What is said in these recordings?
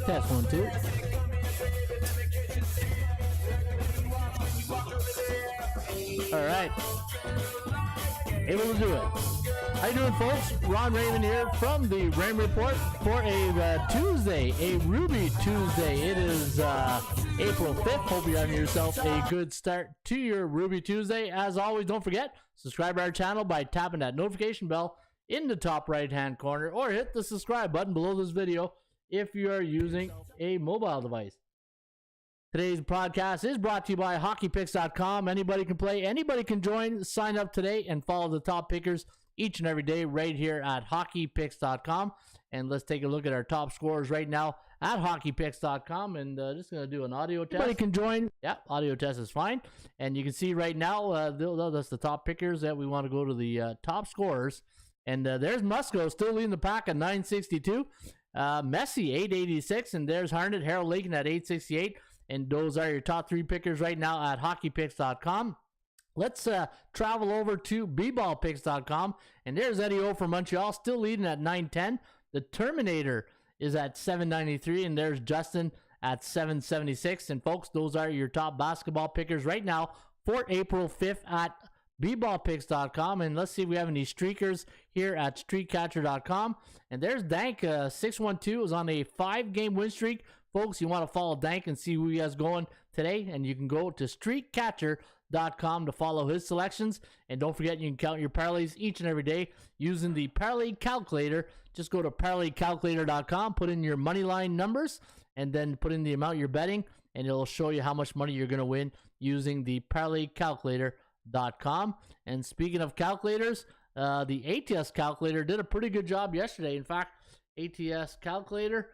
Test 1, 2. All right. Able to do it. How you doing, folks? Ron Raymond here from the Raymond Report for a Tuesday, a Ruby Tuesday. It is April 5th. Hope you're having yourself a good start to your Ruby Tuesday. As always, don't forget, subscribe to our channel by tapping that notification bell in the top right-hand corner, or hit the subscribe button below this video if you are using a mobile device. Today's podcast is brought to you by HockeyPicks.com. Anybody can play, anybody can join. Sign up today and follow the top pickers each and every day right here at HockeyPicks.com. And let's take a look at our top scorers right now at HockeyPicks.com. And just going to do an audio test. Anybody can join. Yeah, audio test is fine. And you can see right now, that's the top pickers that we want to go to the top scorers. And there's Musco still leading the pack at 962. Messi, 886. And there's Harnett, Harold Lakin at 868. And those are your top three pickers right now at HockeyPicks.com. Let's travel over to bballpicks.com. And there's Eddie O from Montreal, still leading at 910. The Terminator is at 793. And there's Justin at 776. And folks, those are your top basketball pickers right now for April 5th at bballpicks.com. And let's see if we have any streakers here at streakcatcher.com. And there's Dank, 612 is on a 5-game win streak. Folks, you want to follow Dank and see who he has going today, and you can go to streakcatcher.com to follow his selections. And don't forget, you can count your parlays each and every day using the parlay calculator. Just go to parlaycalculator.com, put in your money line numbers, and then put in the amount you're betting, and it'll show you how much money you're going to win using the parlaycalculator.com. And speaking of calculators, the ATS calculator did a pretty good job yesterday. In fact, ATS calculator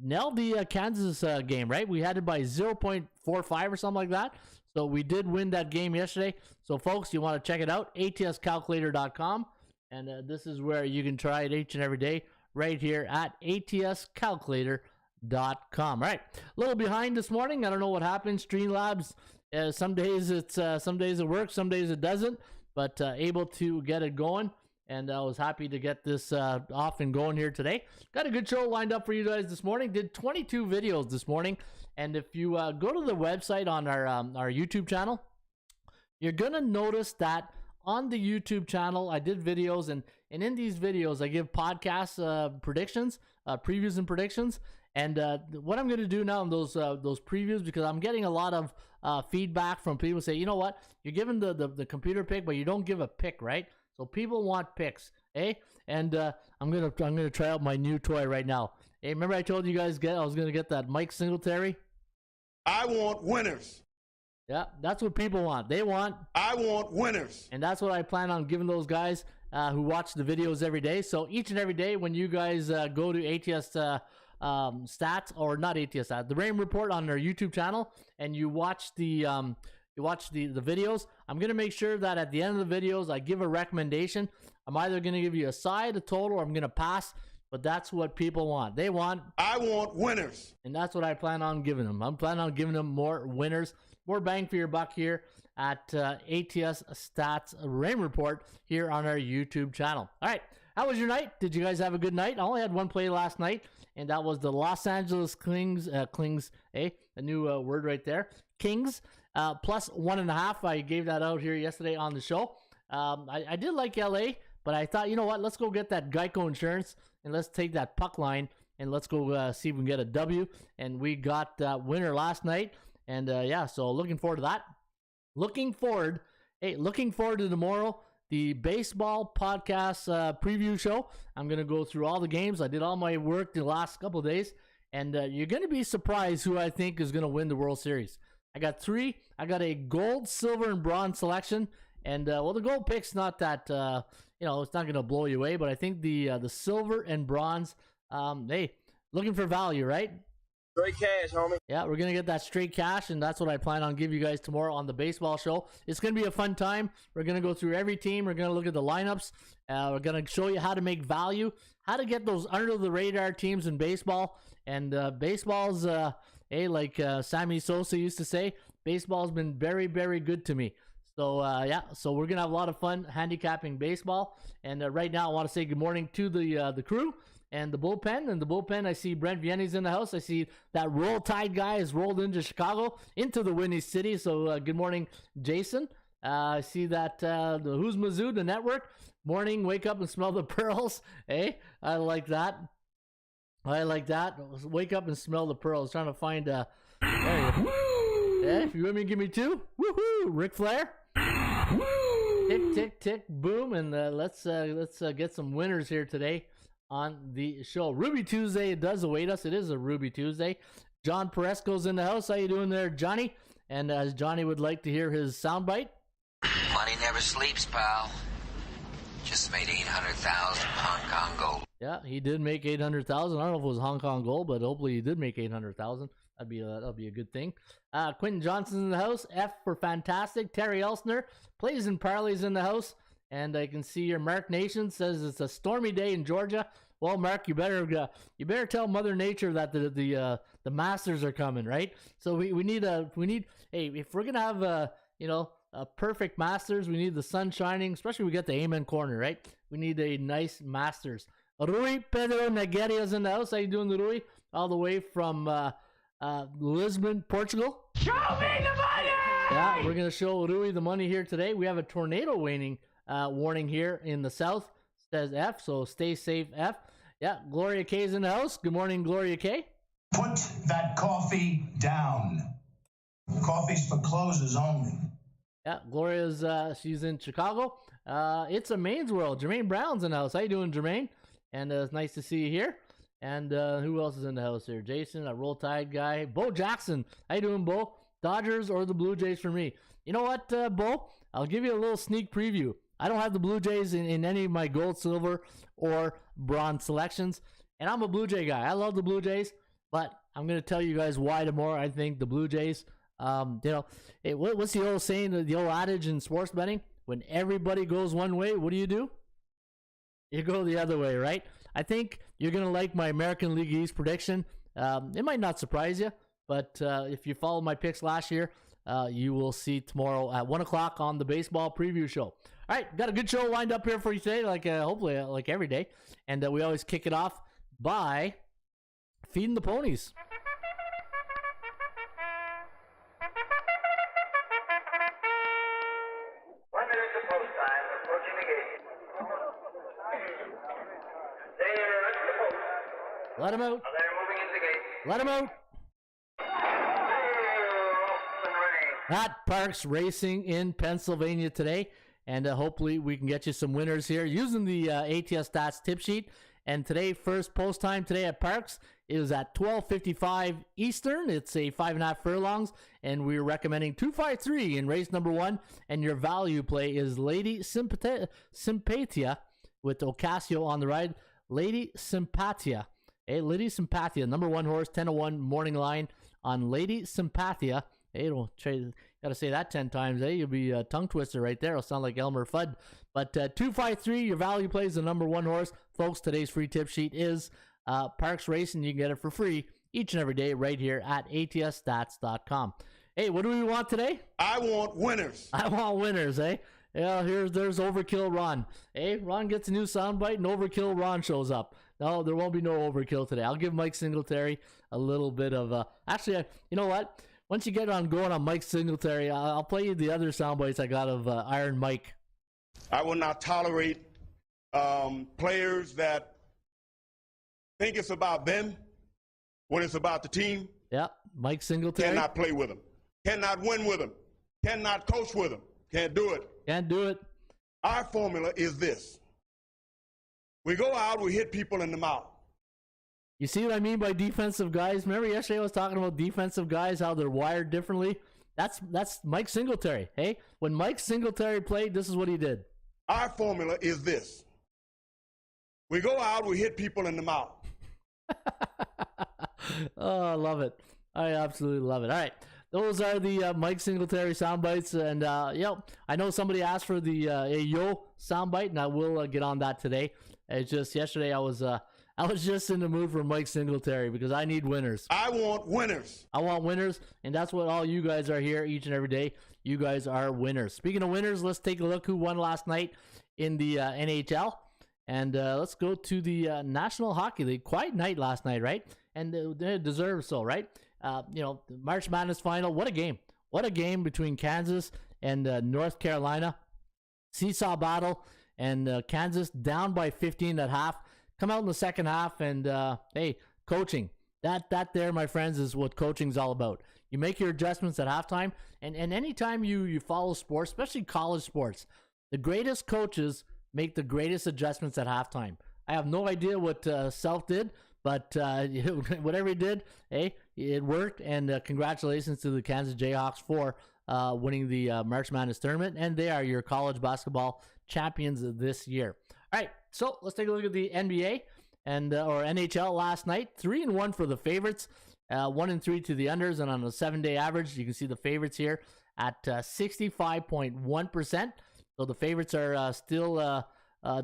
nailed the Kansas game, right? We had it by 0.45 or something like that. So we did win that game yesterday. So folks, you want to check it out, atscalculator.com. And this is where you can try it each and every day right here at atscalculator.com. All right, a little behind this morning. I don't know what happened. Streamlabs, some days some days it works, some days it doesn't, but able to get it going. And I was happy to get this off and going here today. Got a good show lined up for you guys this morning. Did 22 videos this morning. And if you go to the website on our YouTube channel, you're going to notice that on the YouTube channel, I did videos. And in these videos, I give podcast predictions, previews and predictions. And what I'm going to do now in those previews, because I'm getting a lot of feedback from people say, you know what, you're giving the computer pick, but you don't give a pick, right? So people want picks, eh? And I'm gonna try out my new toy right now. Hey, remember I told you guys I was gonna get that Mike Singletary? I want winners. Yeah, that's what people want. I want winners. And that's what I plan on giving those guys who watch the videos every day. So each and every day when you guys go to ATS stats, or not ATS stats, the Raymond Report on their YouTube channel, and you watch the videos, I'm going to make sure that at the end of the videos, I give a recommendation. I'm either going to give you a side, a total, or I'm going to pass, but that's what people want. I want winners. And that's what I plan on giving them. I'm planning on giving them more winners, more bang for your buck here at ATS Stats Rain Report here on our YouTube channel. All right. How was your night? Did you guys have a good night? I only had one play last night, and that was the Los Angeles Kings, a new word right there, Kings. Plus 1.5. I gave that out here yesterday on the show. I did like LA, but I thought, you know what? Let's go get that Geico insurance and let's take that puck line and let's go see if we can get a W. And we got that winner last night. And yeah, so looking forward to that. Looking forward to tomorrow, the baseball podcast preview show. I'm going to go through all the games. I did all my work the last couple of days. And you're going to be surprised who I think is going to win the World Series. I got 3. I got a gold, silver, and bronze selection. And, well, the gold pick's not that, it's not going to blow you away. But I think the silver and bronze, hey, looking for value, right? Straight cash, homie. Yeah, we're going to get that straight cash, and that's what I plan on giving you guys tomorrow on the baseball show. It's going to be a fun time. We're going to go through every team. We're going to look at the lineups. We're going to show you how to make value, how to get those under-the-radar teams in baseball. And baseball's... like Sammy Sosa used to say, baseball's been very, very good to me. So, yeah, so we're going to have a lot of fun handicapping baseball. And right now I want to say good morning to the crew. and the bullpen. And the bullpen, I see Brent Vienne's in the house. I see that Roll Tide guy has rolled into Chicago, into the Windy City. So good morning, Jason. I see that the Who's Mizzou, the network. Morning, wake up and smell the pearls. Hey, I like that. Wake up and smell the pearls. Trying to find hey, if you want me, give me two. Woohoo! Ric Flair. Tick, tick, tick, boom. And let's get some winners here today on the show. Ruby Tuesday, it does await us. It is a Ruby Tuesday. John Peresco's in the house. How you doing there, Johnny? And as Johnny would like to hear his soundbite. Money never sleeps, pal. Just made 800,000 Hong Kong gold. Yeah, he did make 800,000. I don't know if it was Hong Kong gold, but hopefully he did make 800,000. That'll be a good thing. Quentin Johnson's in the house. F for fantastic. Terry Elsner plays and parlays in the house. And I can see your Mark Nation says it's a stormy day in Georgia. Well, Mark, you better tell Mother Nature that the Masters are coming, right? So we need hey, if we're gonna have a perfect Masters, we need the sun shining, especially we get the Amen corner, right? We need a nice Masters. Rui Pedro Nageria's in the house. How you doing, Rui? All the way from Lisbon, Portugal. Show me the money! Yeah, we're going to show Rui the money here today. We have a tornado warning here in the south. Says F, so stay safe, F. Yeah, Gloria K's in the house. Good morning, Gloria K. Put that coffee down. Coffee's for closers only. Yeah, Gloria's, she's in Chicago. It's a Maine's World. Jermaine Brown's in the house. How you doing, Jermaine? And it's nice to see you here. And who else is in the house here? Jason, a Roll Tide guy. Bo Jackson. How you doing, Bo? Dodgers or the Blue Jays for me? You know what, Bo? I'll give you a little sneak preview. I don't have the Blue Jays in any of my gold, silver, or bronze selections. And I'm a Blue Jay guy. I love the Blue Jays. But I'm going to tell you guys why tomorrow I think the Blue Jays, what's the old saying, the old adage in sports betting? When everybody goes one way, what do? You go the other way, right? I think you're going to like my American League East prediction. It might not surprise you, but if you follow my picks last year, you will see tomorrow at 1 o'clock on the baseball preview show. All right, got a good show lined up here for you today, hopefully like every day. And we always kick it off by feeding the ponies. Let him out. They're moving in the gate. Let him out. At Parks Racing in Pennsylvania today. And hopefully we can get you some winners here using the ATS Stats tip sheet. And today, first post time today at Parks is at 12:55 Eastern. It's a 5.5 furlongs. And we're recommending 253 in race number 1. And your value play is Lady Sympatia with Ocasio on the ride. Lady Sympatia. Hey, Lady Sympathia, number 1 horse, 10-1 morning line on Lady Sympathia. Hey, gotta say that 10 times. Hey, you'll be a tongue twister right there. It'll sound like Elmer Fudd. But 253, your value plays the number 1 horse. Folks, today's free tip sheet is Parks Racing. You can get it for free each and every day right here at atsstats.com. Hey, what do we want today? I want winners. I want winners, eh? Yeah, there's Overkill Ron. Hey, Ron gets a new soundbite and Overkill Ron shows up. No, there won't be no overkill today. I'll give Mike Singletary a little bit of actually, you know what? Once you get going on Mike Singletary, I'll play you the other sound bites I got of Iron Mike. I will not tolerate players that think it's about them when it's about the team. Yeah, Mike Singletary. Cannot play with them. Cannot win with them. Cannot coach with them. Can't do it. Can't do it. Our formula is this. We go out, we hit people in the mouth. You see what I mean by defensive guys? Remember yesterday I was talking about defensive guys, how they're wired differently? That's Mike Singletary. Hey, when Mike Singletary played, this is what he did. Our formula is this. We go out, we hit people in the mouth. Oh, I love it. I absolutely love it. All right. Those are the Mike Singletary sound bites. And, I know somebody asked for the Yo sound bite, and I will get on that today. It's just yesterday I was just in the mood for Mike Singletary because I need winners. I want winners. I want winners, and that's what all you guys are here each and every day. You guys are winners. Speaking of winners, let's take a look who won last night in the NHL. And let's go to the National Hockey League. Quiet night last night, right? And they deserve so, right? The March Madness final. What a game. What a game between Kansas and North Carolina. Seesaw battle. And Kansas down by 15 at half. Come out in the second half. And, hey, coaching. That there, my friends, is what coaching's all about. You make your adjustments at halftime. And anytime you follow sports, especially college sports, the greatest coaches make the greatest adjustments at halftime. I have no idea what Self did, but whatever he did, hey, it worked. And congratulations to the Kansas Jayhawks for winning the March Madness tournament. And they are your college basketball champions this year. All right, so let's take a look at the NBA and or NHL last night. 3-1 for the favorites, 1-3 to the unders. And on a 7-day average, you can see the favorites here at 65.1%. So the favorites are still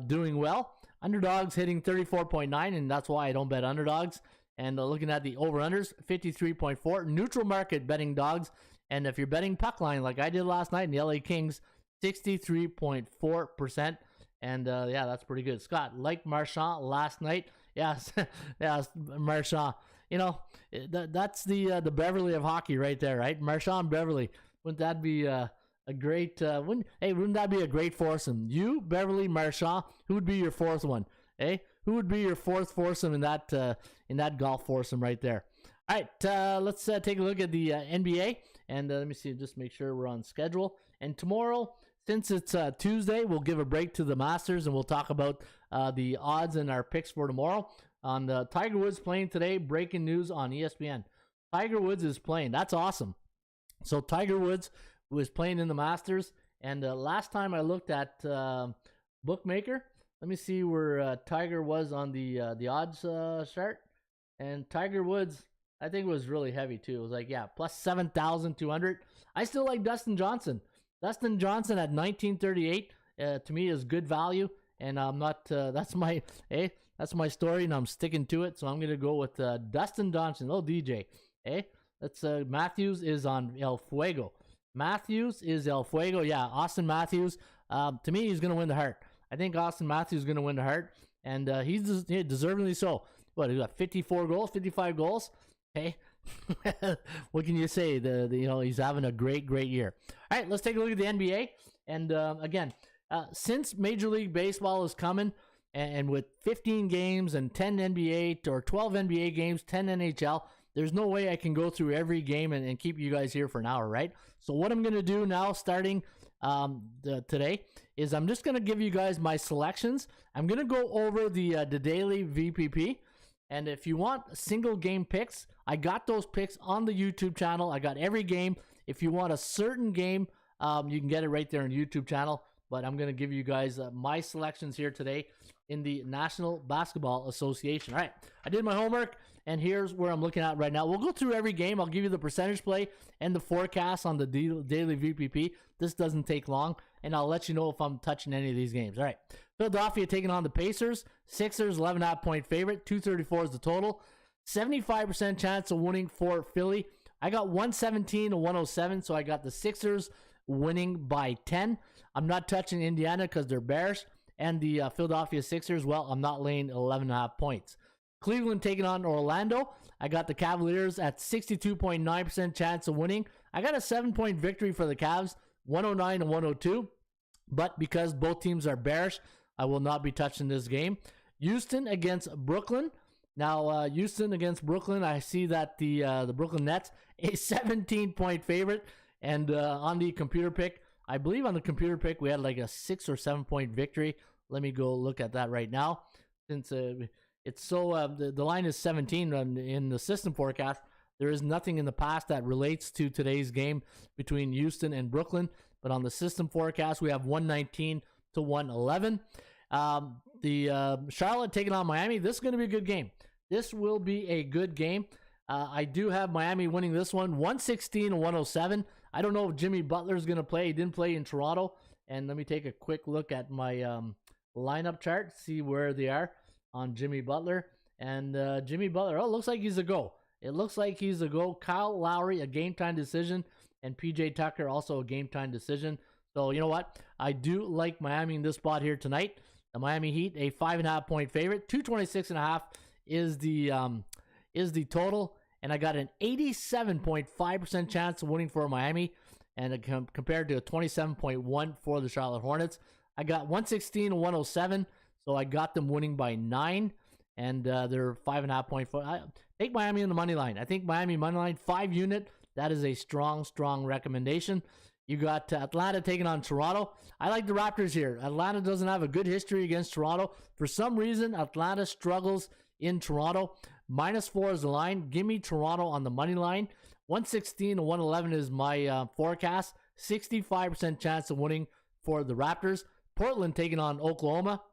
doing well. Underdogs hitting 34.9, and that's why I don't bet underdogs. And looking at the over-unders, 53.4. Neutral market betting dogs. And if you're betting puck line like I did last night in the LA Kings, 63.4%. And yeah, that's pretty good. Scott, like Marchand last night. Yes, yes, Marchand. That's the Beverly of hockey right there, right? Marchand Beverly. Wouldn't that be a great wouldn't that be a great foursome? You, Beverly, Marchand. Who would be your fourth one? Who would be your fourth foursome in that golf foursome right there? All right, let's take a look at the NBA, and let me see, just make sure we're on schedule. And tomorrow, since it's Tuesday, we'll give a break to the Masters, and we'll talk about the odds and our picks for tomorrow. On the Tiger Woods playing today, breaking news on ESPN. Tiger Woods is playing. That's awesome. So Tiger Woods was playing in the Masters, and last time I looked at Bookmaker, let me see where Tiger was on the odds chart, and Tiger Woods, I think it was really heavy too. It was like, yeah, plus 7,200. I still like Dustin Johnson. Dustin Johnson at 1938 to me is good value, and I'm not. That's my story, and I'm sticking to it. So I'm gonna go with Dustin Johnson. Oh, DJ. Let's Matthews is on El Fuego. Matthews is El Fuego. Yeah, Austin Matthews. To me, he's gonna win the heart. I think Austin Matthews is gonna win the heart, and he's deservingly so. What, he got 54 goals, 55 goals. Hey, what can you say? He's having a great year. All right, let's take a look at the NBA. And again, since Major League Baseball is coming, and with 15 games and 10 NBA or 12 NBA games, 10 NHL, there's no way I can go through every game and keep you guys here for an hour, right? So what I'm going to do now, starting today, is I'm just going to give you guys my selections. I'm going to go over the daily VPP. And if you want single game picks, I got those picks on the YouTube channel. I got every game. If you want a certain game, you can get it right there on the YouTube channel. But I'm going to give you guys my selections here today in the National Basketball Association. All right, I did my homework, and here's where I'm looking at right now. We'll go through every game. I'll give you the percentage play and the forecast on the daily VPP. This doesn't take long, and I'll let you know if I'm touching any of these games. All right, Philadelphia taking on the Pacers. Sixers, 11.5-point favorite. 234 is the total. 75% chance of winning for Philly. I got 117-107, so I got the Sixers winning by 10. I'm not touching Indiana because they're bearish. And the Philadelphia Sixers, well, I'm not laying 11.5 points. Cleveland taking on Orlando. I got the Cavaliers at 62.9% chance of winning. I got a 7-point victory for the Cavs, 109-102. But because both teams are bearish, I will not be touching this game. Houston against Brooklyn. Now, Houston against Brooklyn, I see that the Brooklyn Nets, a 17-point favorite. And on the computer pick, I believe on the computer pick, we had like a 6 or 7-point victory. Let me go look at that right now. Since it's so, the line is 17 in the system forecast. There is nothing in the past that relates to today's game between Houston and Brooklyn. But on the system forecast, we have 119-111. The Charlotte taking on Miami. This is going to be a good game. This will be a good game. I do have Miami winning this one, 116-107. I don't know if Jimmy Butler is going to play. He didn't play in Toronto. And let me take a quick look at my lineup chart, see where they are on Jimmy Butler. And Jimmy Butler, oh, it looks like he's a go. It looks like he's a go. Kyle Lowry, a game-time decision. And PJ Tucker, also a game-time decision. So, you know what? I do like Miami in this spot here tonight. The Miami Heat, a 5.5 point favorite. 226.5 is the total, and I got an 87.5% chance of winning for Miami, and compared to a 27.1 for the Charlotte Hornets. I got 116 and 107, so I got them winning by 9, and they're 5.5 point. I take Miami in the money line. I think Miami money line 5 unit. That is a strong recommendation. You got Atlanta taking on Toronto. I like the Raptors here. Atlanta doesn't have a good history against Toronto. For some reason, Atlanta struggles in Toronto. -4 is the line. Give me Toronto on the money line. 116 to 111 is my forecast. 65% chance of winning for the Raptors. Portland taking on Oklahoma.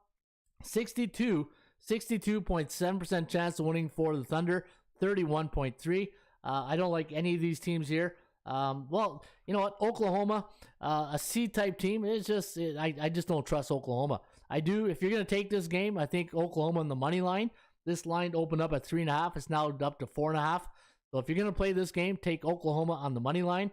62.7% chance of winning for the Thunder. 31.3. I don't like any of these teams here. Well, you know what? Oklahoma, a C-type team. It's just I just don't trust Oklahoma. I do. If you're going to take this game, I think Oklahoma on the money line. This line opened up at 3.5. It's now up to 4.5. So if you're going to play this game, take Oklahoma on the money line.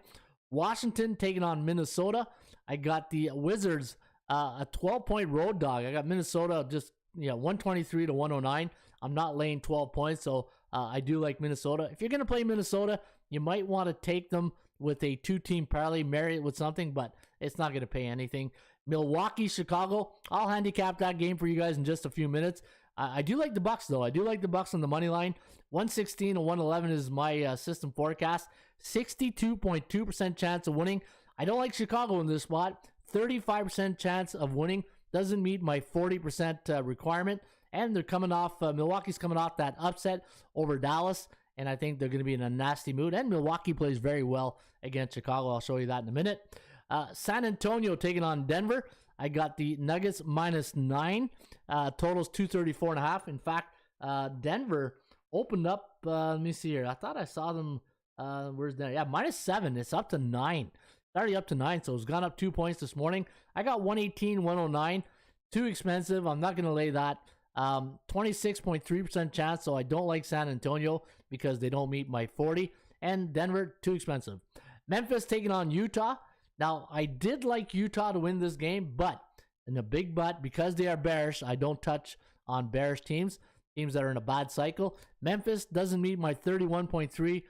Washington taking on Minnesota. I got the Wizards, a 12-point road dog. I got Minnesota just 123 to 109. I'm not laying 12 points, so I do like Minnesota. If you're going to play Minnesota, you might want to take them with a 2-team parlay, marry it with something, but it's not going to pay anything. Milwaukee, Chicago. I'll handicap that game for you guys in just a few minutes. I do like the Bucks, though. I do like the Bucks on the money line. 116 to 111 is my system forecast. 62.2% chance of winning. I don't like Chicago in this spot. 35% chance of winning. Doesn't meet my 40% requirement. And they're coming off, Milwaukee's coming off that upset over Dallas. And I think they're going to be in a nasty mood. And Milwaukee plays very well against Chicago. I'll show you that in a minute. San Antonio taking on Denver. I got the Nuggets -9. Totals 234.5. In fact, Denver opened up. Let me see here. I thought I saw them. Where's that? Yeah, -7. It's up to 9. It's already up to 9, so it's gone up 2 points this morning. I got 118, 109. Too expensive. I'm not going to lay that. 26.3% chance, so I don't like San Antonio because they don't meet my 40. And Denver, too expensive. Memphis taking on Utah. Now, I did like Utah to win this game, but, and a big but, because they are bearish, I don't touch on bearish teams that are in a bad cycle. Memphis doesn't meet my 31.3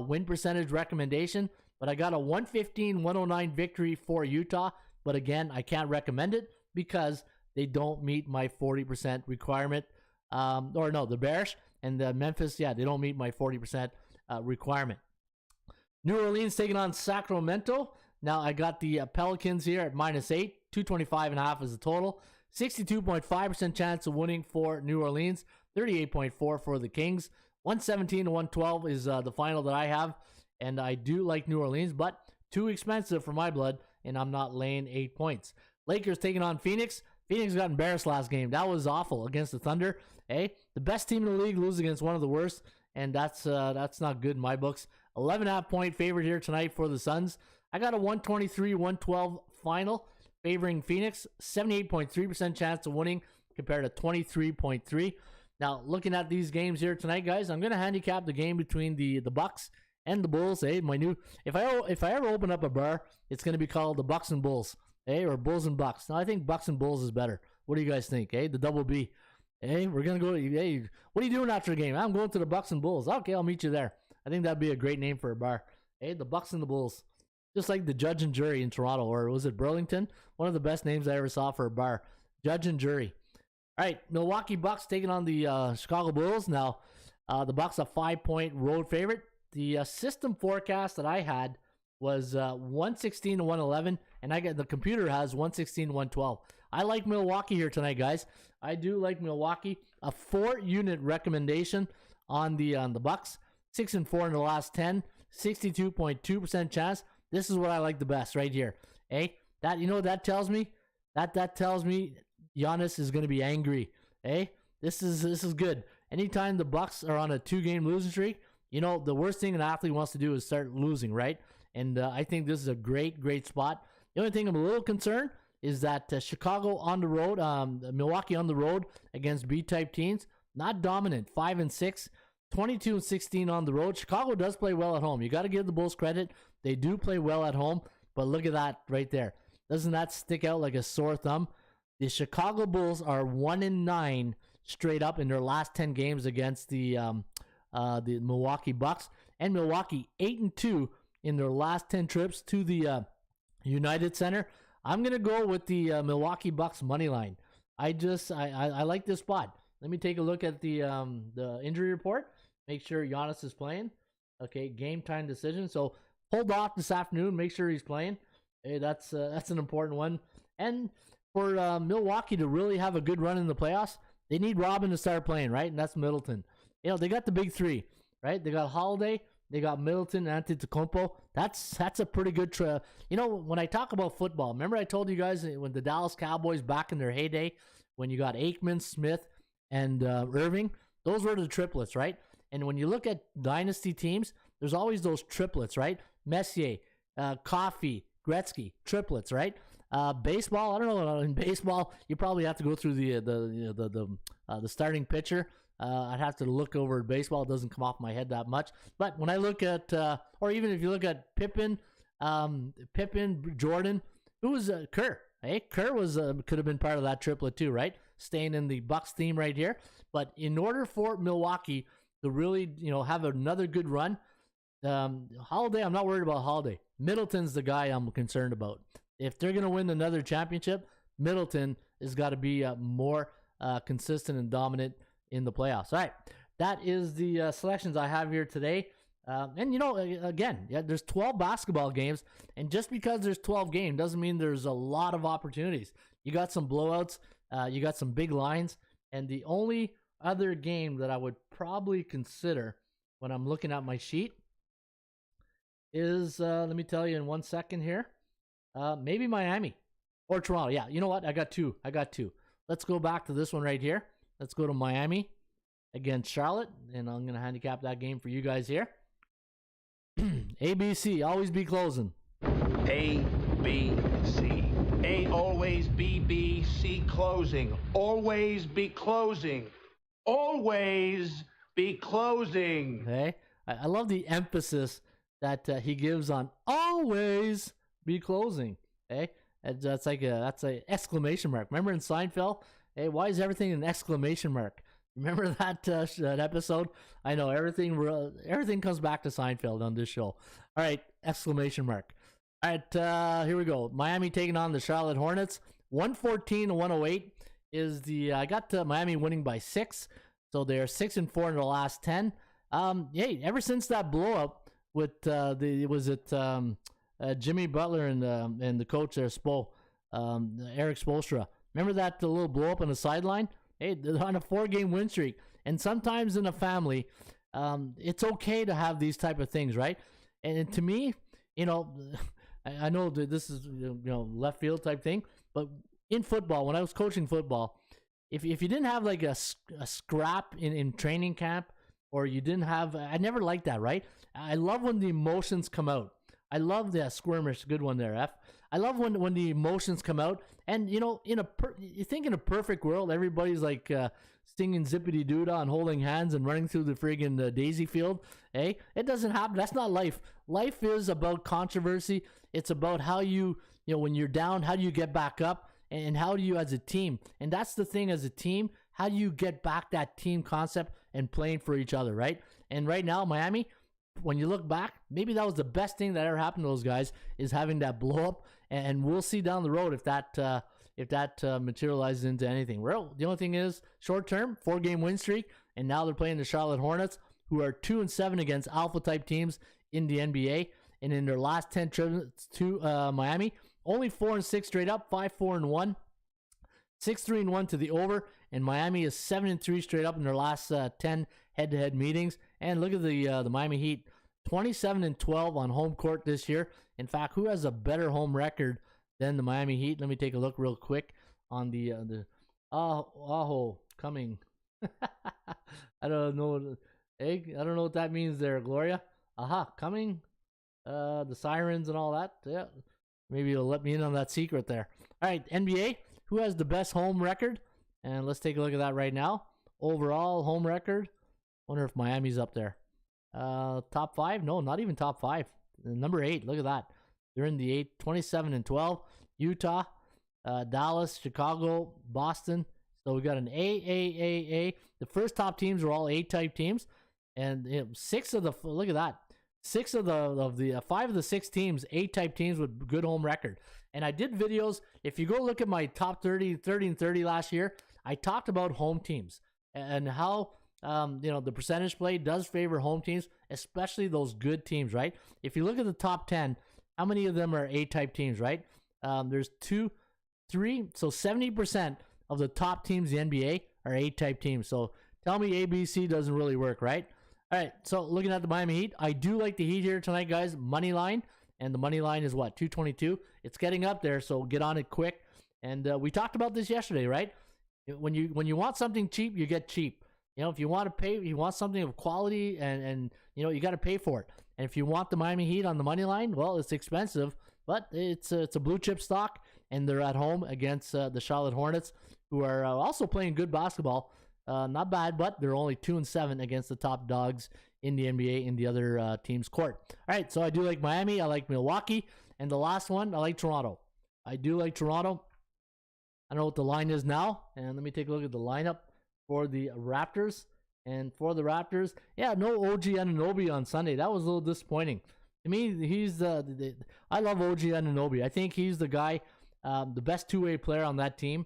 win percentage recommendation, but I got a 115-109 victory for Utah. But again, I can't recommend it because they don't meet my 40% requirement. They're bearish. And Memphis, they don't meet my 40% requirement. New Orleans taking on Sacramento. Now, I got the Pelicans here at -8. 225.5 is the total. 62.5% chance of winning for New Orleans. 38.4 for the Kings. 117 to 112 is the final that I have. And I do like New Orleans, but too expensive for my blood, and I'm not laying 8 points. Lakers taking on Phoenix. Phoenix got embarrassed last game. That was awful against the Thunder. The best team in the league loses against one of the worst, and that's not good in my books. 11.5 point favorite here tonight for the Suns. I got a 123-112 final favoring Phoenix. 78.3% chance of winning compared to 23.3. Now, looking at these games here tonight, guys, I'm going to handicap the game between the Bucks and the Bulls. My new, if I ever open up a bar, it's going to be called the Bucks and Bulls, or Bulls and Bucks. Now, I think Bucks and Bulls is better. What do you guys think? The double B. We're going to go. What are you doing after the game? I'm going to the Bucks and Bulls. Okay, I'll meet you there. I think that'd be a great name for a bar. The Bucks and the Bulls. Just like the Judge and Jury in Toronto, or was it Burlington? One of the best names I ever saw for a bar. Judge and Jury. All right, Milwaukee Bucks taking on the Chicago Bulls. Now, the Bucks a 5-point road favorite. The system forecast that I had was 116 to 111, and the computer has 116 to 112. I like Milwaukee here tonight, guys. I do like Milwaukee. A 4-unit recommendation on the Bucks. 6-4 in the last 10. 62.2% chance. This is what I like the best right here. That tells me? That tells me Giannis is going to be angry. This is good. Anytime the Bucks are on a 2-game losing streak, the worst thing an athlete wants to do is start losing, right? And I think this is a great spot. The only thing I'm a little concerned is that Chicago on the road, Milwaukee on the road against B-type teams, not dominant. 5-6, 22-16 on the road. Chicago does play well at home. You got to give the Bulls credit. They do play well at home, but look at that right there. Doesn't that stick out like a sore thumb? The Chicago Bulls are 1-9 straight up in their last 10 games against the Milwaukee Bucks, and Milwaukee 8-2 in their last 10 trips to the United Center. I'm gonna go with the Milwaukee Bucks money line. I like this spot. Let me take a look at the injury report. Make sure Giannis is playing. Okay, game time decision. So hold off this afternoon. Make sure he's playing. Hey, that's an important one. And for Milwaukee to really have a good run in the playoffs, they need Robin to start playing, right? And that's Middleton. You know, they got the big three, right? They got Holiday, they got Middleton, Antetokounmpo. That's a pretty good you know, when I talk about football, remember I told you guys when the Dallas Cowboys back in their heyday, when you got Aikman, Smith, and Irving, those were the triplets, right? And when you look at dynasty teams, there's always those triplets, right? Messier, Coffey, Gretzky, triplets, right? Baseball, I don't know. In baseball, you probably have to go through the starting pitcher. I'd have to look over baseball. It doesn't come off my head that much. But when I look at, or even if you look at Pippen, Jordan, who was Kerr? Hey, Kerr was could have been part of that triplet too, right? Staying in the Bucks theme right here. But in order for Milwaukee to really, you know, have another good run, Holiday, I'm not worried about Holiday. Middleton's the guy I'm concerned about. If they're going to win another championship, Middleton has got to be more consistent and dominant in the playoffs. All right, that is the selections I have here today. And, you know, again, there's 12 basketball games, and just because there's 12 games doesn't mean there's a lot of opportunities. You got some blowouts, you got some big lines, and the only other game that I would probably consider when I'm looking at my sheet is, let me tell you in 1 second here, maybe Miami or Toronto. Yeah, you know what? I got two. Let's go back to this one right here. Let's go to Miami against Charlotte, and I'm going to handicap that game for you guys here. ABC, always be closing. A, B, C. A, always be B, C, closing. Always be closing. Always be closing. Okay, I love the emphasis that he gives on always be closing. Okay, that's an exclamation mark. Remember in Seinfeld? Hey, why is everything an exclamation mark? Remember that episode? I know everything comes back to Seinfeld on this show. All right, exclamation mark. All right, here we go. Miami taking on the Charlotte Hornets. 114-108 is the. I got Miami winning by 6, so they're 6-4 in the last 10. Hey, ever since that blow up with Jimmy Butler and the coach there, Eric Spoelstra. Remember that little blow up on the sideline? Hey, they're on a 4-game win streak, and sometimes in a family, it's okay to have these type of things, right? And to me, you know, I know that this is left field type thing, but in football, when I was coaching football, if you didn't have like a scrap in training camp, or you didn't have, I never liked that, right? I love when the emotions come out. I love the skirmish, good one there, F. I love when the emotions come out, and you know, you think in a perfect world, everybody's like singing zippity doodah and holding hands and running through the friggin' daisy field. Hey, it doesn't happen. That's not life. Life is about controversy. It's about how you know, when you're down, how do you get back up, and how do you as a team? And that's the thing as a team. How do you get back that team concept and playing for each other, right? And right now, Miami, when you look back, maybe that was the best thing that ever happened to those guys, is having that blow up. And we'll see down the road if that materializes into anything. Well, the only thing is, short term, 4-game win streak, and now they're playing the Charlotte Hornets, who are 2-7 against alpha type teams in the NBA. And in their last 10 trips to Miami, only 4-6 straight up, 5-4-1, 6-3-1 to the over, and Miami is 7-3 straight up in their last 10 head-to-head meetings. And look at the Miami Heat, 27-12 on home court this year. In fact, who has a better home record than the Miami Heat? Let me take a look real quick on the coming. I don't know. Hey, I don't know what that means there, Gloria. Coming. The sirens and all that. Yeah, maybe you'll let me in on that secret there. All right, NBA. Who has the best home record? And let's take a look at that right now. Overall home record. Wonder if Miami's up there. Top 5? No, not even top 5. Number 8. Look at that. They're in the 8, 27-12. Utah, Dallas, Chicago, Boston. So we got an A. The first top teams are all A-type teams, and look at that. 5 of the 6 teams, A-type teams with good home record. And I did videos. If you go look at my top 30 and 30 last year, I talked about home teams and how the percentage play does favor home teams, especially those good teams, right? If you look at the top 10, how many of them are A-type teams, right? There's 2, 3, so 70% of the top teams in the NBA are A-type teams. So tell me ABC doesn't really work, right? All right, so looking at the Miami Heat, I do like the Heat here tonight, guys. Money line, and the money line is what, 222? It's getting up there, so get on it quick. And we talked about this yesterday, right? When you want something cheap, you get cheap. If you want to pay, you want something of quality, and you got to pay for it. And if you want the Miami Heat on the money line, well, it's expensive, but it's a blue chip stock, and they're at home against the Charlotte Hornets, who are also playing good basketball. Not bad, but they're only 2-7 against the top dogs in the NBA in the other team's court. All right, so I do like Miami. I like Milwaukee. And the last one, I like Toronto. I do like Toronto. I don't know what the line is now. And let me take a look at the lineup for the Raptors. And for the Raptors, yeah, no OG Anunoby on Sunday. That was a little disappointing. To me, he's I love OG Anunoby. I think he's the guy, the best two-way player on that team.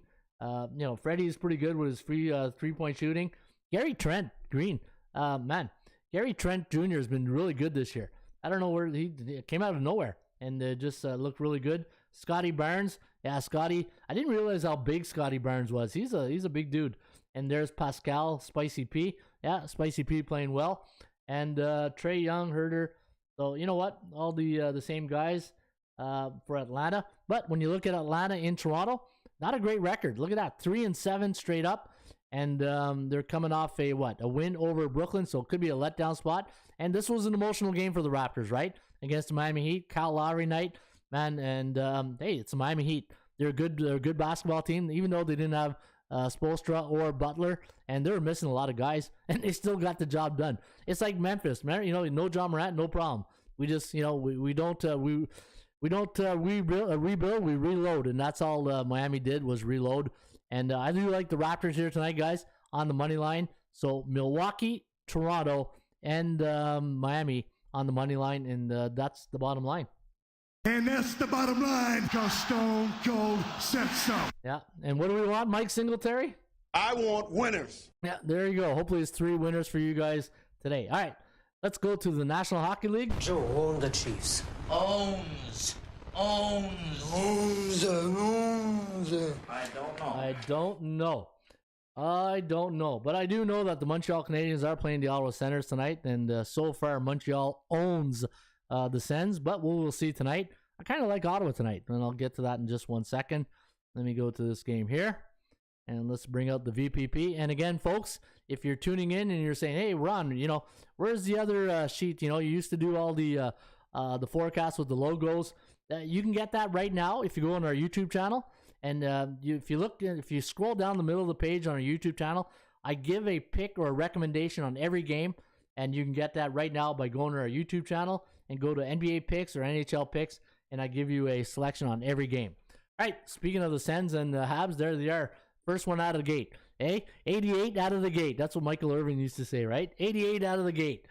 Freddie is pretty good with his free three-point shooting. Gary Trent Green, Gary Trent Jr. has been really good this year. I don't know where he came out of nowhere and just looked really good. Scotty Barnes, Scotty. I didn't realize how big Scotty Barnes was. He's a big dude. And there's Pascal Spicy P. Yeah, Spicy P playing well. And Trey Young, Herder. So you know what? All the same guys for Atlanta. But when you look at Atlanta in Toronto, not a great record. Look at that, 3-7 straight up, and they're coming off a win over Brooklyn, so it could be a letdown spot. And this was an emotional game for the Raptors, right, against the Miami Heat. Kyle Lowry night, man, and hey, it's the Miami Heat. They're a good basketball team, even though they didn't have Spoelstra or Butler, and they were missing a lot of guys, and they still got the job done. It's like Memphis, man. No John Morant, no problem. We just we don't rebuild, we reload, and that's all Miami did was reload. And I do like the Raptors here tonight, guys, on the money line. So Milwaukee, Toronto, and Miami on the money line, and that's the bottom line. And that's the bottom line, because Stone Cold said so. Yeah, and what do we want, Mike Singletary? I want winners. Yeah, there you go. Hopefully it's 3 winners for you guys today. All right, let's go to the National Hockey League. Joe own the Chiefs. Owns. I don't know. But I do know that the Montreal Canadiens are playing the Ottawa Senators tonight, and so far Montreal owns the Sens, but we'll see tonight. I kind of like Ottawa tonight, and I'll get to that in just 1 second. Let me go to this game here, and let's bring out the VPP. And again, folks, if you're tuning in and you're saying, hey, Ron, where's the other sheet? You used to do all the forecasts with the logos. You can get that right now if you go on our YouTube channel. And if you scroll down the middle of the page on our YouTube channel, I give a pick or a recommendation on every game. And you can get that right now by going to our YouTube channel and go to NBA picks or NHL picks. And I give you a selection on every game. All right, speaking of the Sens and the Habs, there they are. First one out of the gate. 88 out of the gate. That's what Michael Irvin used to say, right? 88 out of the gate.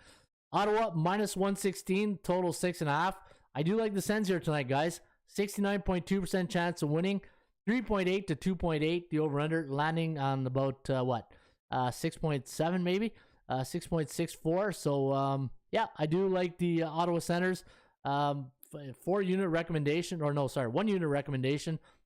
Ottawa minus 116, total 6.5. I do like the Sens here tonight, guys. 69.2% chance of winning. 3.8 to 2.8, the over-under, landing on about, 6.7 maybe? 6.64. So, yeah, I do like the Ottawa Senators. 1-unit recommendation.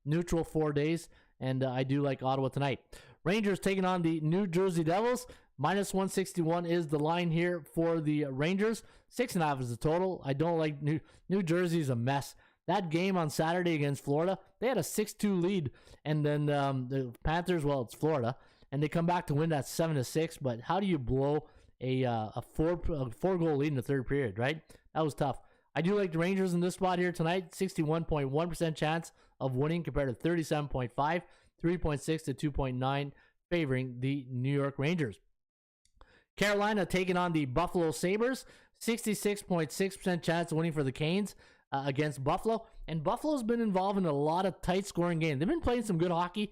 Neutral 4 days. And I do like Ottawa tonight. Rangers taking on the New Jersey Devils. Minus 161 is the line here for the Rangers. 6.5 is the total. I don't like New Jersey's a mess. That game on Saturday against Florida, they had a 6-2 lead. And then the Panthers, well, it's Florida. And they come back to win that 7-6. But how do you blow a four-goal lead in the third period, right? That was tough. I do like the Rangers in this spot here tonight. 61.1% chance of winning compared to 37.5. 3.6 to 2.9 favoring the New York Rangers. Carolina taking on the Buffalo Sabres. 66.6% chance of winning for the Canes. against Buffalo. And Buffalo's been involved in a lot of tight scoring games. They've been playing some good hockey.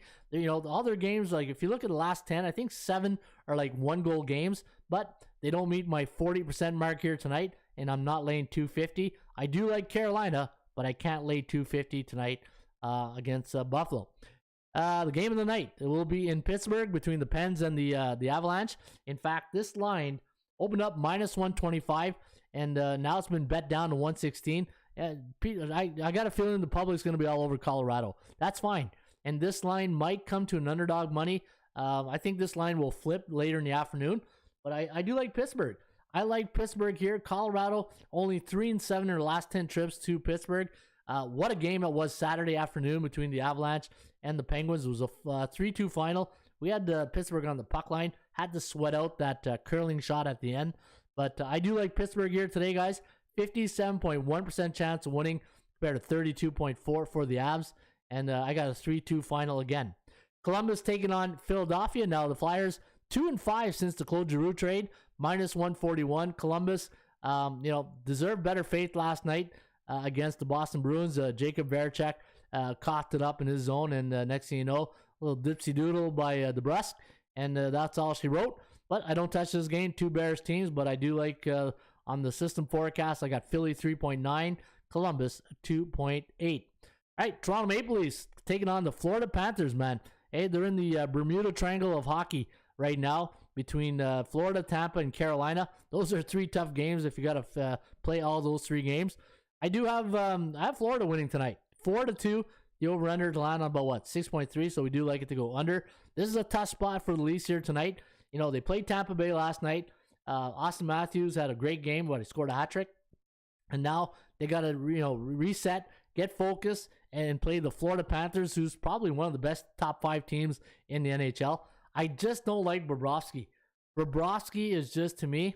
All their games, like if you look at the last 10, I think 7 are like 1-goal games, but they don't meet my 40% mark here tonight, and I'm not laying 250. I do like Carolina, but I can't lay 250 tonight against Buffalo. The game of the night, it will be in Pittsburgh between the Pens and the Avalanche. In fact, this line opened up minus 125, and now it's been bet down to 116. I got a feeling the public's going to be all over Colorado. That's fine. And this line might come to an underdog money. I think this line will flip later in the afternoon, but I do like Pittsburgh. I like Pittsburgh here. Colorado, only 3-7 in their last 10 trips to Pittsburgh. What a game it was Saturday afternoon between the Avalanche and the Penguins. It was a 3-2 final. We had Pittsburgh on the puck line. Had to sweat out that curling shot at the end. But I do like Pittsburgh here today, guys. 57.1% chance of winning compared to 32.4% for the Avs. And I got a 3-2 final again. Columbus taking on Philadelphia. Now the Flyers 2-5 since the Claude Giroux trade. Minus 141. Columbus, deserved better faith last night against the Boston Bruins. Jacob Voracek coughed it up in his zone, and next thing you know, a little dipsy doodle by DeBrusque, and that's all she wrote. But I don't touch this game. 2 Bears teams, but I do like on the system forecast, I got Philly 3.9, Columbus 2.8. All right, Toronto Maple Leafs taking on the Florida Panthers, man. Hey, they're in the Bermuda Triangle of hockey right now between Florida, Tampa, and Carolina. Those are 3 tough games if you got to play all those 3 games. I do have I have Florida winning tonight, 4-2. The over/under to land on about 6.3. So we do like it to go under. This is a tough spot for the Leafs here tonight. They played Tampa Bay last night. Austin Matthews had a great game. He scored a hat trick, and now they got to reset, get focused, and play the Florida Panthers, who's probably one of the best top 5 teams in the NHL. I just don't like Bobrovsky. Bobrovsky is just, to me,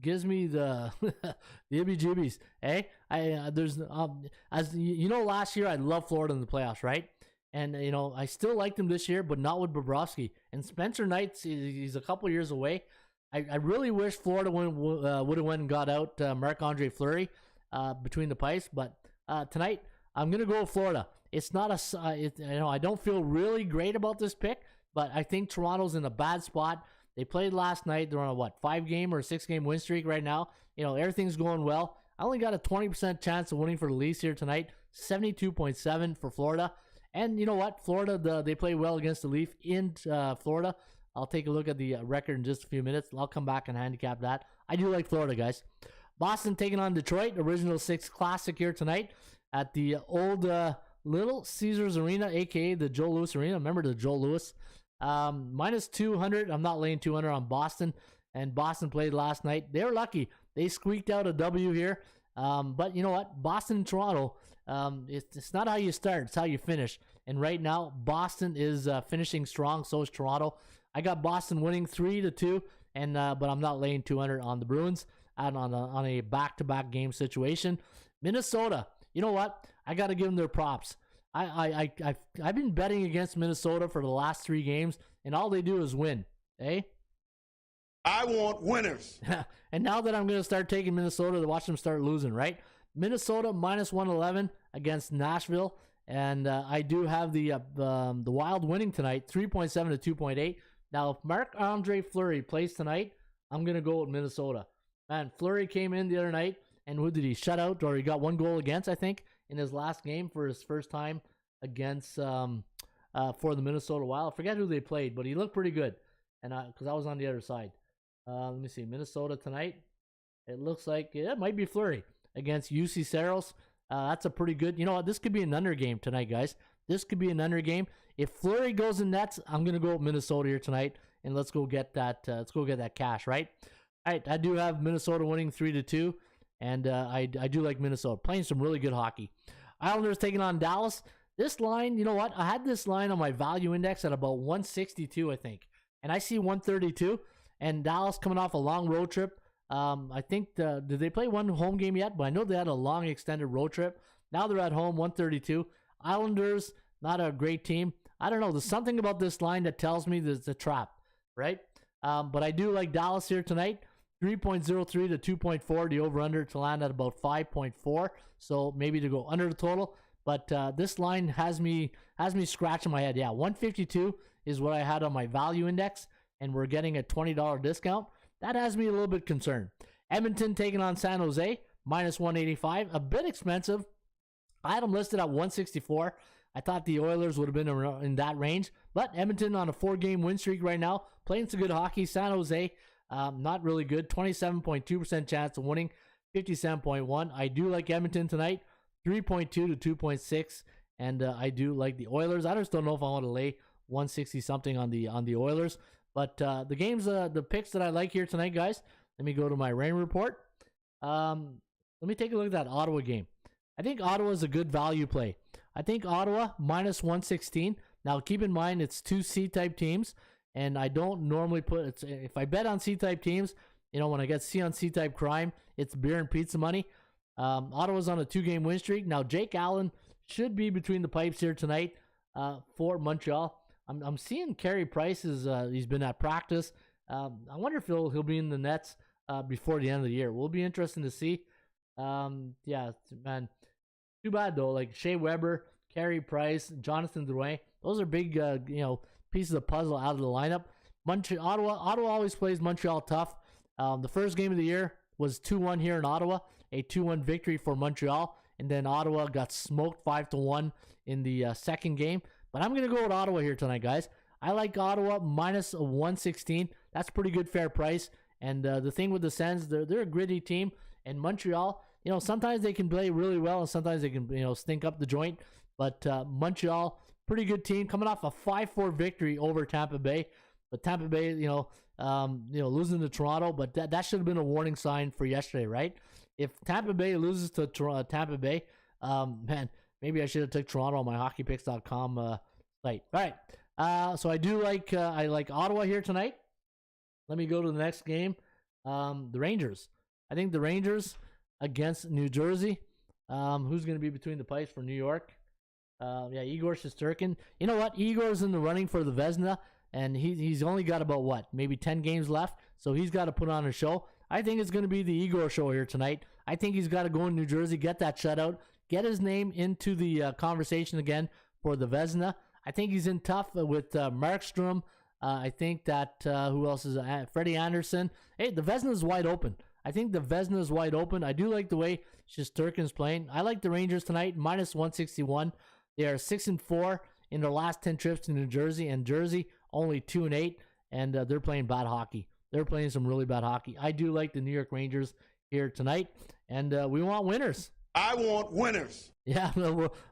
gives me the the ibby-jibbies. Hey, as you know, last year I loved Florida in the playoffs, right? And I still like them this year, but not with Bobrovsky. And Spencer Knight, he's a couple years away. I really wish Florida would have went and got out Marc-Andre Fleury between the pipes, but tonight I'm gonna go with Florida. It's not I don't feel really great about this pick, but I think Toronto's in a bad spot. They played last night. They're on a 5-game or 6-game win streak right now. Everything's going well. I only got a 20% chance of winning for the Leafs here tonight. 72.7 for Florida. And you know what? Florida, they play well against the Leaf in Florida. I'll take a look at the record in just a few minutes. I'll come back and handicap that. I do like Florida, guys. Boston taking on Detroit. Original 6 Classic here tonight at the old Little Caesars Arena, a.k.a. the Joe Louis Arena. Remember the Joe Louis? Minus 200. I'm not laying 200 on Boston. And Boston played last night. They were lucky. They squeaked out a W here. But you know what? Boston and Toronto, it's not how you start. It's how you finish. And right now, Boston is finishing strong. So is Toronto. I got Boston winning 3-2. And but I'm not laying 200 on the Bruins and on a back-to-back game situation. Minnesota. You know what? I got to give them their props. I've been betting against Minnesota for the last 3 games, and all they do is win. Eh? I want winners. And now that I'm going to start taking Minnesota to watch them start losing, right? Minnesota minus 111 against Nashville, and I do have the Wild winning tonight, 3.7 to 2.8. Now, if Marc-Andre Fleury plays tonight, I'm going to go with Minnesota. Man, Fleury came in the other night, and who did he shut out? Or he got 1 goal against, I think, in his last game for his first time against for the Minnesota Wild. I forget who they played, but he looked pretty good, and because I was on the other side. Let me see, Minnesota tonight. It looks like it might be Fleury against UC Saros. That's a pretty good. You know what? This could be an under game tonight, guys. This could be an under game. If Fleury goes in nets, I'm gonna go with Minnesota here tonight, and let's go get that. Let's go get that cash, right? All right, I do have Minnesota winning 3-2, and I do like Minnesota playing some really good hockey. Islanders taking on Dallas. This line, you know what? I had this line on my value index at about 162, I think, and I see 132. And Dallas coming off a long road trip. I think did they play 1 home game yet? But I know they had a long extended road trip. Now they're at home, 132. Islanders, not a great team. I don't know. There's something about this line that tells me there's a trap, right? But I do like Dallas here tonight. 3.03 to 2.4. The over-under to land at about 5.4. So maybe to go under the total. But this line has me scratching my head. Yeah, 152 is what I had on my value index, and we're getting a $20 discount. That has me a little bit concerned. Edmonton taking on San Jose, minus 185. A bit expensive. I had them listed at 164. I thought the Oilers would have been in that range. But Edmonton on a 4-game win streak right now, playing some good hockey. San Jose, not really good. 27.2% chance of winning, 57.1. I do like Edmonton tonight. 3.2 to 2.6, and I do like the Oilers. I just don't know if I want to lay 160 something on the Oilers. But the games, the picks that I like here tonight, guys. Let me go to my rain report. Let me take a look at that Ottawa game. I think Ottawa is a good value play. I think Ottawa minus 116. Now keep in mind it's two C-type teams, and I don't normally put. If I bet on C-type teams, when I get C on C-type crime, it's beer and pizza money. Ottawa's on a 2-game win streak. Now, Jake Allen should be between the pipes here tonight for Montreal. I'm seeing Carey Price he's been at practice. I wonder if he'll be in the nets before the end of the year. Will be interesting to see. Yeah, man. Too bad though. Like Shea Weber, Carey Price, Jonathan Drouin. Those are big, pieces of puzzle out of the lineup. Ottawa always plays Montreal tough. The first game of the year was 2-1 here in Ottawa. A 2-1 victory for Montreal, and then Ottawa got smoked 5-1 in the second game. But I'm going to go with Ottawa here tonight, guys. I like Ottawa minus 116. That's pretty good fair price. And the thing with the Sens, they're a gritty team. And Montreal, sometimes they can play really well, and sometimes they can stink up the joint. But Montreal, pretty good team, coming off a 5-4 victory over Tampa Bay. But Tampa Bay, losing to Toronto, but that should have been a warning sign for yesterday, right? If Tampa Bay loses to Tampa Bay, man, maybe I should have took Toronto on my hockeypicks.com site. All right, so I like Ottawa here tonight. Let me go to the next game. The Rangers. I think the Rangers against New Jersey. Who's going to be between the pipes for New York? Igor Shesterkin. You know what? Igor's in the running for the Vezina, and he's only got about maybe 10 games left, so he's got to put on a show. I think it's going to be the Igor show here tonight. I think he's got to go in New Jersey, get that shutout, get his name into the conversation again for the Vezina. I think he's in tough with Markstrom. I think that, who else is Freddie Anderson. Hey, the Vezina is wide open. I think the Vezina is wide open. I do like the way Shesterkin's playing. I like the Rangers tonight, minus 161. They are 6-4 in their last 10 trips to New Jersey, and Jersey only 2-8, and they're playing bad hockey. They're playing some really bad hockey. I do like the New York Rangers here tonight, and we want winners. I want winners. Yeah,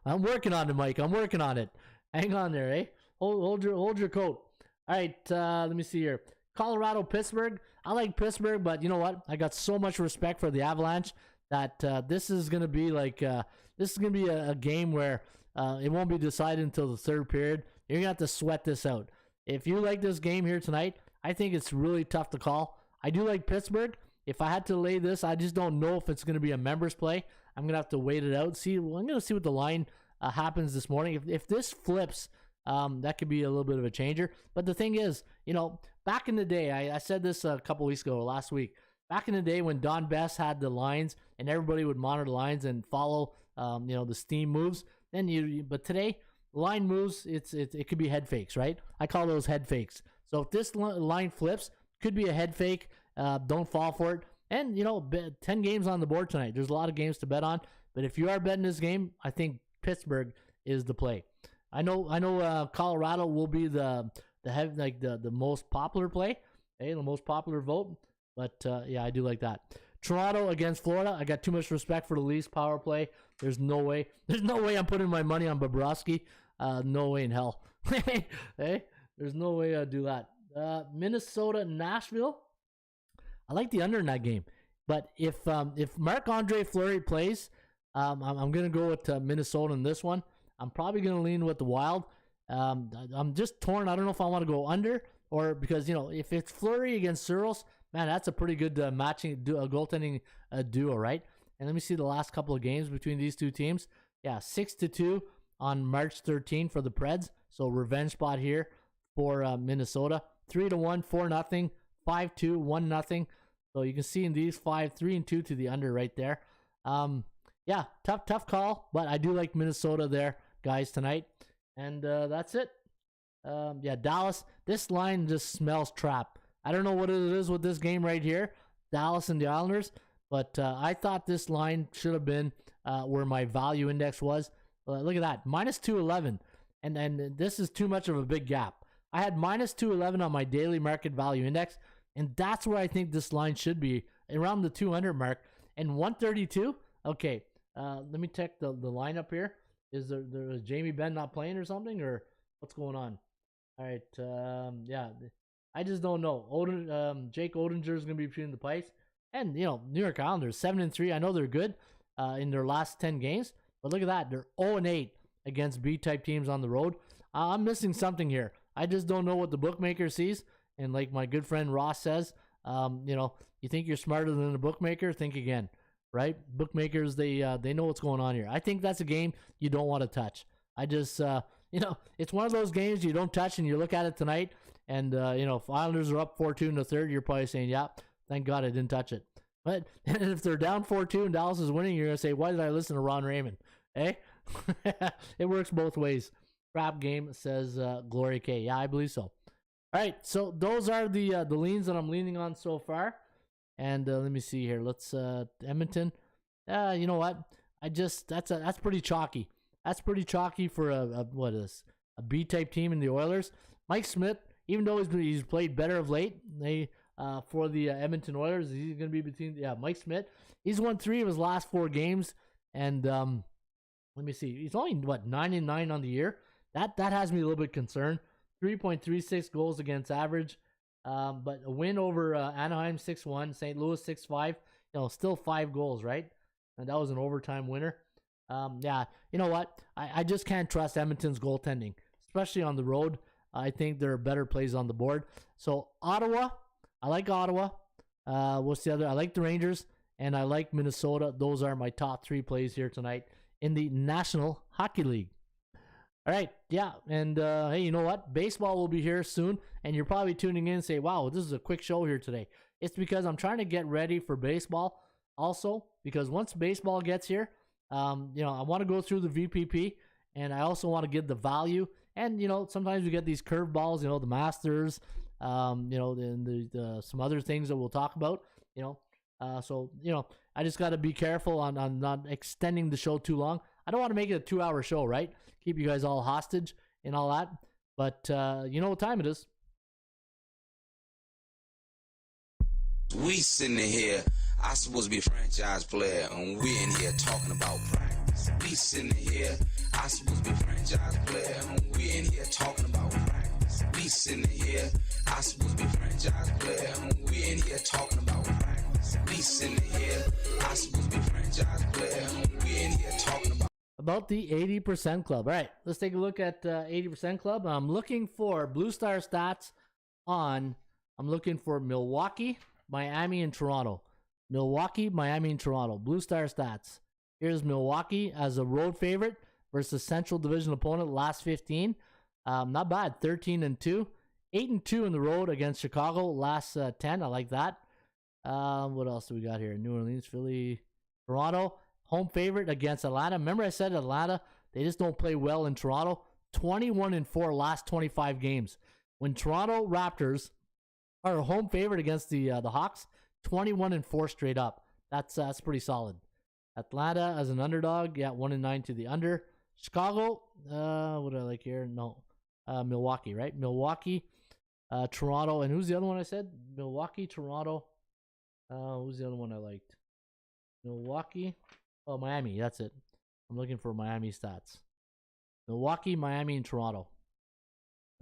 I'm working on it, Mike. I'm working on it. Hang on there, eh? Hold your coat. All right, let me see here. Colorado, Pittsburgh. I like Pittsburgh, but you know what? I got so much respect for the Avalanche that this is going to be a game where it won't be decided until the third period. You're going to have to sweat this out. If you like this game here tonight, I think it's really tough to call. I do like Pittsburgh. If I had to lay this, I just don't know if it's going to be a members play. I'm going to have to wait it out. I'm going to see what the line happens this morning. If this flips, that could be a little bit of a changer. But the thing is, back in the day, I said this a couple weeks ago, last week. Back in the day when Don Best had the lines and everybody would monitor the lines and follow, the steam moves. But today, line moves. It could be head fakes, right? I call those head fakes. So if this line flips, could be a head fake. Don't fall for it. And 10 games on the board tonight. There's a lot of games to bet on. But if you are betting this game, I think Pittsburgh is the play. I know Colorado will be the most popular play, the most popular vote. But I do like that. Toronto against Florida. I got too much respect for the Leafs power play. There's no way I'm putting my money on Bobrovsky. No way in hell. Hey, there's no way I'd do that. Minnesota, Nashville. I like the under in that game. But if Marc-Andre Fleury plays, I'm going to go with Minnesota in this one. I'm probably going to lean with the Wild. I'm just torn. I don't know if I want to go under or because, if it's Fleury against Searles, man, that's a pretty good goaltending duo, right? And let me see the last couple of games between these two teams. Yeah, 6-2 on March 13 for the Preds. So revenge spot here for Minnesota. 3-1, 4-0, 5-2, 1-0. So you can see in these 5, 3-2 to the under right there. Yeah, tough call, but I do like Minnesota there, guys, tonight. And that's it. Yeah, Dallas, this line just smells trap. I don't know what it is with this game right here, Dallas and the Islanders, but I thought this line should have been where my value index was. Look at that, minus 211. And this is too much of a big gap. I had minus 211 on my daily market value index, and that's where I think this line should be, around the 200 mark. And 132, okay, let me check the lineup here. Is there is Jamie Benn not playing or something, or what's going on? All right, yeah, I just don't know. Jake Odinger is going to be between the pipes. And, New York Islanders, 7-3. I know they're good in their last 10 games, but look at that. They're 0-8 against B-type teams on the road. I'm missing something here. I just don't know what the bookmaker sees. And like my good friend Ross says, you think you're smarter than a bookmaker? Think again, right? Bookmakers, they know what's going on here. I think that's a game you don't want to touch. I just, it's one of those games you don't touch, and you look at it tonight, and, if Islanders are up 4-2 in the third, you're probably saying, yeah, thank God I didn't touch it. But if they're down 4-2 and Dallas is winning, you're going to say, why did I listen to Ron Raymond? Eh? It works both ways. Crap game, says Gloria K. Yeah, I believe so. All right, so those are the leans that I'm leaning on so far. And let me see here. Let's Edmonton. You know what? That's pretty chalky. That's pretty chalky for a B-type team in the Oilers. Mike Smith, even though he's played better of late, for the Edmonton Oilers, he's going to be between Mike Smith. He's won 3 of his last 4 games, and let me see. He's only 9-9 on the year. That has me a little bit concerned. 3.36 goals against average, but a win over Anaheim 6-1, St. Louis 6-5. Still 5 goals, right? And that was an overtime winner. Yeah, you know what? I just can't trust Edmonton's goaltending, especially on the road. I think there are better plays on the board. So Ottawa, I like Ottawa. What's the other? I like the Rangers, and I like Minnesota. Those are my top 3 plays here tonight in the National Hockey League. All right, yeah, and hey, you know what? Baseball will be here soon, and you're probably tuning in and say, wow, this is a quick show here today. It's because I'm trying to get ready for baseball also, because once baseball gets here, I want to go through the VPP, and I also want to give the value. And, sometimes we get these curveballs, the Masters, and some other things that we'll talk about, So, I just got to be careful on not extending the show too long. I don't want to make it a 2-hour show, right? Keep you guys all hostage and all that. But you know what time it is. We sitting here, I supposed to be a franchise player, and we in here talking about practice. We sitting here, I supposed to be a franchise player, and we in here talking about practice. We sitting here, I supposed to be a franchise player, and we in here talking about practice. We sitting here, I supposed to be a franchise player, and we in here talking about the 80% Club. All right, let's take a look at 80% Club. I'm looking for Blue Star stats I'm looking for Milwaukee, Miami, and Toronto. Milwaukee, Miami, and Toronto. Blue Star stats. Here's Milwaukee as a road favorite versus Central Division opponent last 15. Not bad. 13-2. 8-2 in the road against Chicago last 10. I like that. What else do we got here? New Orleans, Philly, Toronto. Home favorite against Atlanta. Remember I said Atlanta, they just don't play well in Toronto. 21-4 last 25 games. When Toronto Raptors are a home favorite against the Hawks, 21-4 straight up. That's pretty solid. Atlanta as an underdog, 1-9 to the under. Chicago, what do I like here? No, Milwaukee, right? Milwaukee, Toronto, and who's the other one I said? Milwaukee, Toronto. Who's the other one I liked? Milwaukee. Oh, Miami, that's it. I'm looking for Miami stats. Milwaukee, Miami, and Toronto.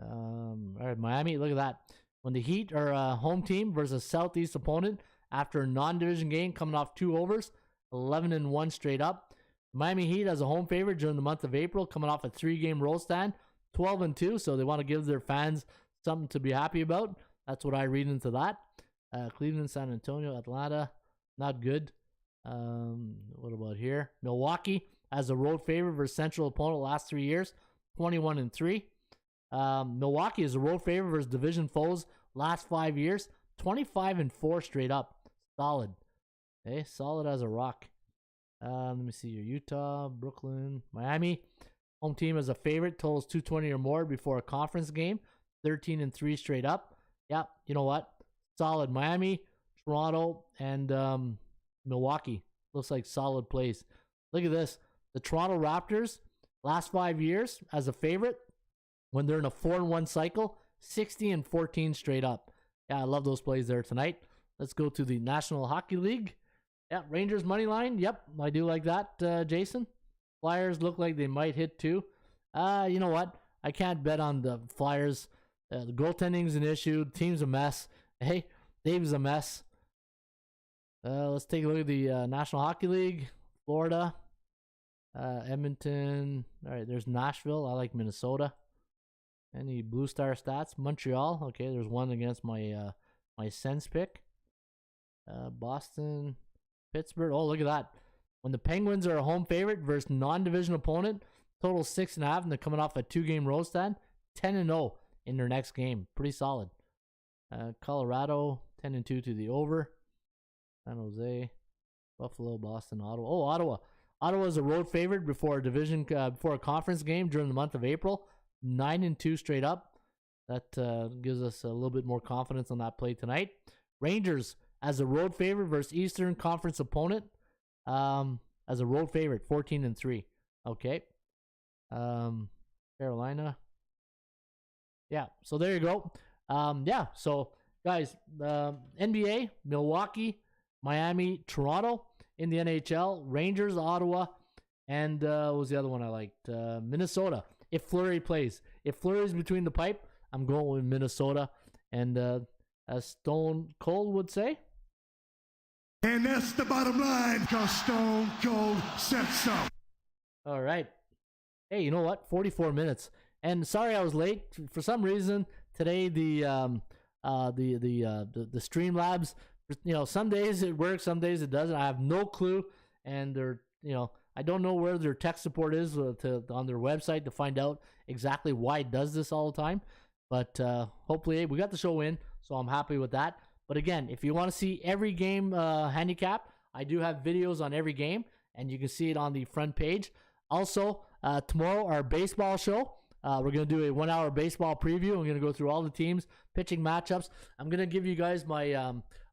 All right, Miami, look at that. When the Heat are a home team versus Southeast opponent after a non-division game coming off 2 overs, 11-1 straight up. Miami Heat as a home favorite during the month of April, coming off a 3-game road stand, 12-2, so they want to give their fans something to be happy about. That's what I read into that. Cleveland, San Antonio, Atlanta, not good. What about here? Milwaukee as a road favorite versus Central opponent last 3 years, 21-3. Milwaukee is a road favorite versus division foes last 5 years, 25-4 straight up. Solid. Okay, solid as a rock. Let me see here. Utah, Brooklyn, Miami. Home team as a favorite. Totals 220 or more before a conference game. 13-3 straight up. Yeah, you know what? Solid. Miami, Toronto, and Milwaukee. Looks like solid plays. Look at this. The Toronto Raptors, last 5 years as a favorite, when they're in a 4-1 cycle, 60-14 straight up. Yeah, I love those plays there tonight. Let's go to the National Hockey League. Yeah, Rangers money line. Yep, I do like that, Jason. Flyers look like they might hit too. You know what? I can't bet on the Flyers. The goaltending's an issue. The team's a mess. Hey, Dave's a mess. Let's take a look at the National Hockey League. Florida, Edmonton. All right, there's Nashville. I like Minnesota. Any Blue Star stats? Montreal. Okay, there's one against my my Sens pick. Boston, Pittsburgh. Oh, look at that. When the Penguins are a home favorite versus non-division opponent, total 6.5, and they're coming off a 2-game road stand, 10-0 in their next game. Pretty solid. Colorado, 10-2 to the over. San Jose, Buffalo, Boston, Ottawa. Oh, Ottawa. Ottawa is a road favorite before a division, before a conference game during the month of April. 9-2 straight up. That gives us a little bit more confidence on that play tonight. Rangers as a road favorite versus Eastern Conference opponent. As a road favorite, 14-3. Okay. Carolina. Yeah, so there you go. Yeah, so guys, NBA, Milwaukee, Miami, Toronto. In the NHL, Rangers, Ottawa, and what was the other one I liked? Minnesota. If Fleury plays. If Fleury's between the pipe, I'm going with Minnesota. And as Stone Cold would say. And that's the bottom line, because Stone Cold said so. All right. Hey, you know what? 44 minutes. And sorry I was late. For some reason, today the Streamlabs, you know, some days it works, some days it doesn't. I have no clue, and they're, you know, I don't know where their tech support is on their website to find out exactly why it does this all the time. But hopefully we got the show in, so I'm happy with that. But again, if you want to see every game handicap, I do have videos on every game, and you can see it on the front page. Also, tomorrow our baseball show. We're going to do a 1-hour baseball preview. I'm going to go through all the teams, pitching matchups. I'm going to give you guys my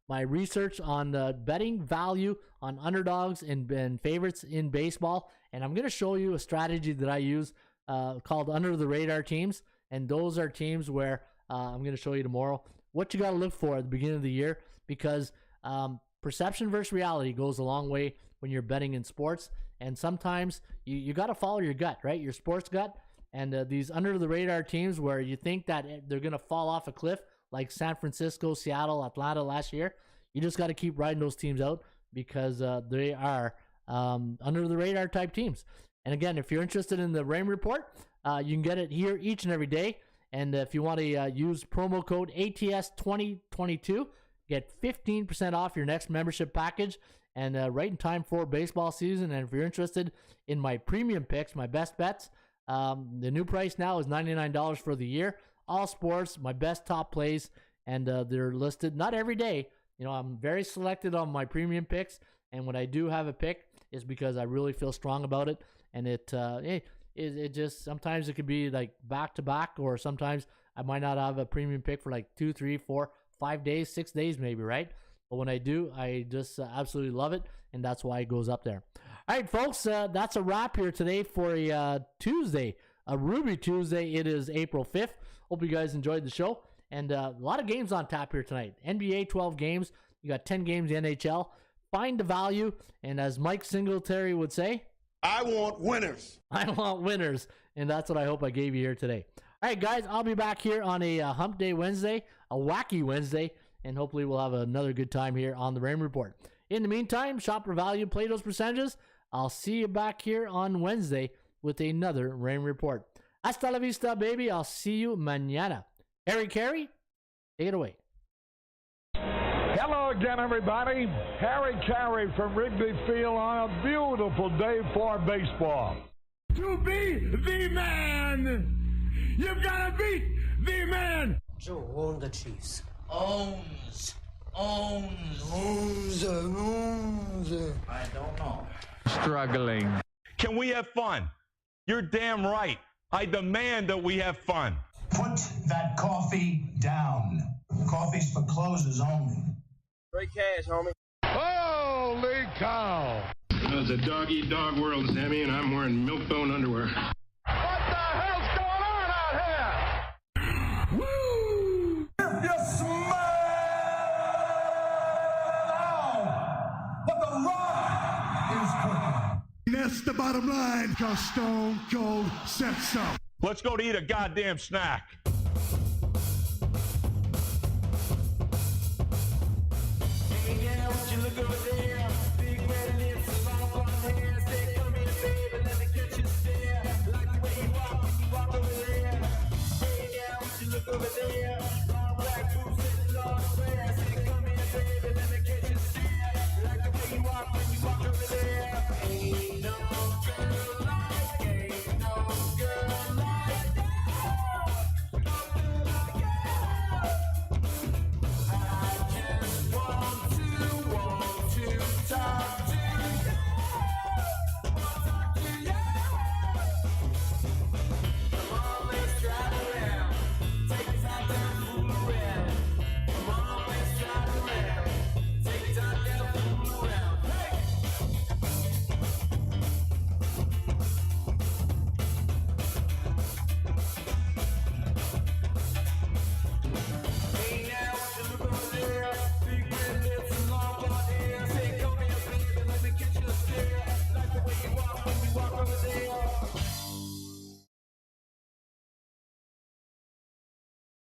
my research on betting value on underdogs and favorites in baseball. And I'm going to show you a strategy that I use called under the radar teams. And those are teams where I'm going to show you tomorrow what you got to look for at the beginning of the year, because perception versus reality goes a long way when you're betting in sports. And sometimes you got to follow your gut, right? Your sports gut. And these under the radar teams where you think that they're going to fall off a cliff, like San Francisco, Seattle, Atlanta last year, you just got to keep riding those teams out, because they are under the radar type teams. And again, if you're interested in the Raymond Report, you can get it here each and every day. And if you want to use promo code ATS2022, get 15% off your next membership package, and right in time for baseball season. And if you're interested in my premium picks, my best bets, the new price now is $99 for the year. All sports, my best top plays, and they're listed not every day. You know, I'm very selected on my premium picks, and when I do have a pick, it's because I really feel strong about it. And it just, sometimes it could be like back to back, or sometimes I might not have a premium pick for like 2, 3, 4, 5 days, 6 days maybe, right? But when I do, I just absolutely love it, and that's why it goes up there. All right, folks, that's a wrap here today for a Tuesday, a Ruby Tuesday. It is April 5th. Hope you guys enjoyed the show. And a lot of games on tap here tonight. NBA, 12 games. You got 10 games in NHL. Find the value. And as Mike Singletary would say, I want winners. I want winners. And that's what I hope I gave you here today. All right, guys, I'll be back here on a Hump Day Wednesday, a wacky Wednesday, and hopefully we'll have another good time here on the Raymond Report. In the meantime, shop for value, play those percentages. I'll see you back here on Wednesday with another Raymond Report. Hasta la vista, baby. I'll see you mañana. Harry Carey, take it away. Hello again, everybody. Harry Carey from Wrigley Field on a beautiful day for baseball. To be the man, you've got to beat the man. Joe owned the Chiefs. Owns. Owns. I don't know. Struggling. Can we have fun? You're damn right. I demand that we have fun. Put that coffee down. Coffee's for closers only. Great cash, homie. Holy cow! It's a dog-eat-dog world, Sammy, and I'm wearing milk-bone underwear. What the hell's going on out here? Woo! If you smell what the Rock is cooking. That's the bottom line, because Stone Cold said so. Let's go to eat a goddamn snack.